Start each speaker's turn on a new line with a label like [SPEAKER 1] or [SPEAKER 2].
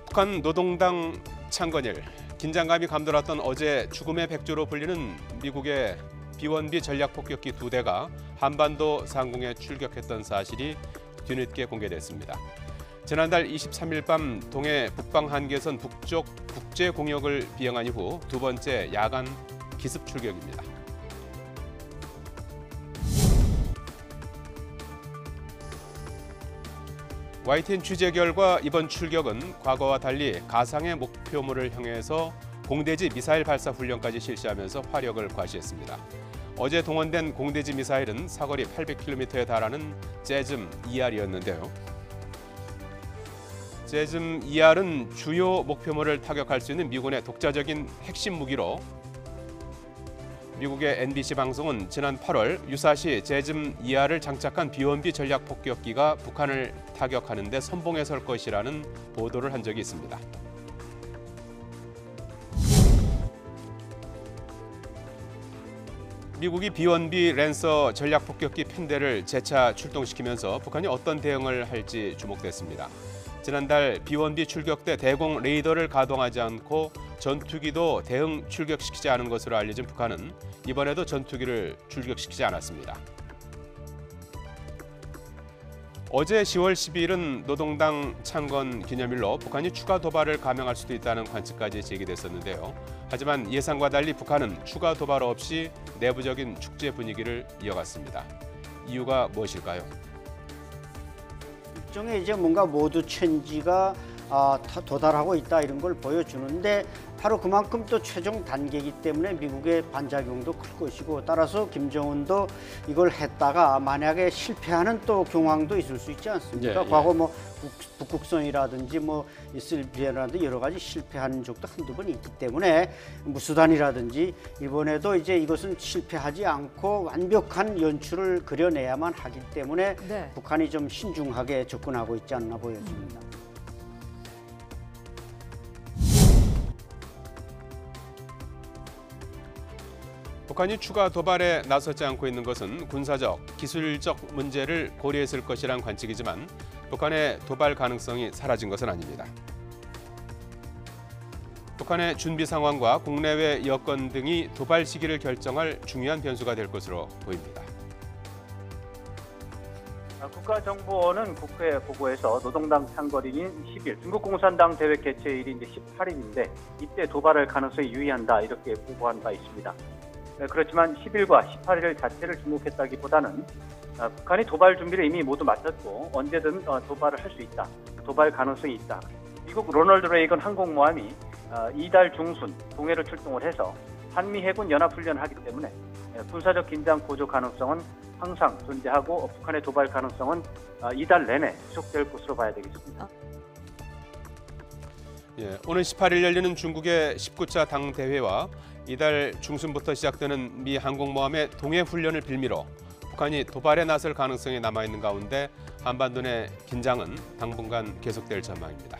[SPEAKER 1] 북한 노동당 창건일, 긴장감이 감돌았던 어제 죽음의 백조로 불리는 미국의 B-1B 전략폭격기 2대가 한반도 상공에 출격했던 사실이 뒤늦게 공개됐습니다. 지난달 23일 밤 동해 북방 한계선 북쪽 국제 공역을 비행한 이후 두 번째 야간 기습 출격입니다. YTN 취재 결과 이번 출격은 과거와 달리 가상의 목표물을 향해서 공대지 미사일 발사 훈련까지 실시하면서 화력을 과시했습니다. 어제 동원된 공대지 미사일은 사거리 800km에 달하는 재즘-2R이었는데요. 재즘-2R은 주요 목표물을 타격할 수 있는 미군의 독자적인 핵심 무기로 미국의 NBC 방송은 지난 8월 유사시 재즘-2R을 장착한 B-1B 전략 폭격기가 북한을 타격하는 데 선봉에 설 것이라는 보도를 한 적이 있습니다. 미국이 B-1B 랜서 전략 폭격기 편대를 재차 출동시키면서 북한이 어떤 대응을 할지 주목됐습니다. 지난달 B-1B 출격 때 대공 레이더를 가동하지 않고 전투기도 대응 출격시키지 않은 것으로 알려진 북한은 이번에도 전투기를 출격시키지 않았습니다. 어제 10월 12일은 노동당 창건 기념일로 북한이 추가 도발을 감행할 수도 있다는 관측까지 제기됐었는데요. 하지만 예상과 달리 북한은 추가 도발 없이 내부적인 축제 분위기를 이어갔습니다. 이유가 무엇일까요?
[SPEAKER 2] 일종의 이제 뭔가 모두 체인지가 도달하고 있다 이런 걸 보여주는데 바로 그만큼 또 최종 단계이기 때문에 미국의 반작용도 클 것이고 따라서 김정은도 이걸 했다가 만약에 실패하는 또 경황도 있을 수 있지 않습니까? 과거 뭐 북극성이라든지 뭐 이슬비에라든지 여러 가지 실패한 적도 한두 번 있기 때문에 무수단이라든지 이번에도 이제 이것은 실패하지 않고 완벽한 연출을 그려내야만 하기 때문에 북한이 좀 신중하게 접근하고 있지 않나 보여집니다.
[SPEAKER 1] 북한이 추가 도발에 나서지 않고 있는 것은 군사적, 기술적 문제를 고려했을 것이란 관측이지만 북한의 도발 가능성이 사라진 것은 아닙니다. 북한의 준비 상황과 국내외 여건 등이 도발 시기를 결정할 중요한 변수가 될 것으로 보입니다.
[SPEAKER 3] 국가정보원은 국회 보고에서 노동당 창건일인 10일, 중국공산당 대회 개최일이 이제 18일인데 이때 도발할 가능성이 유의한다 이렇게 보고한 바 있습니다. 그렇지만 10일과 18일 자체를 주목했다기보다는 북한이 도발 준비를 이미 모두 마쳤고 언제든 도발을 할 수 있다. 도발 가능성이 있다. 미국 로널드 레이건 항공모함이 이달 중순 동해를 출동을 해서 한미 해군 연합훈련을 하기 때문에 군사적 긴장 고조 가능성은 항상 존재하고 북한의 도발 가능성은 이달 내내 지속될 것으로 봐야 되겠습니다.
[SPEAKER 1] 오늘 18일 열리는 중국의 19차 당대회와 이달 중순부터 시작되는 미 항공모함의 동해 훈련을 빌미로 북한이 도발에 나설 가능성이 남아있는 가운데 한반도 내 긴장은 당분간 계속될 전망입니다.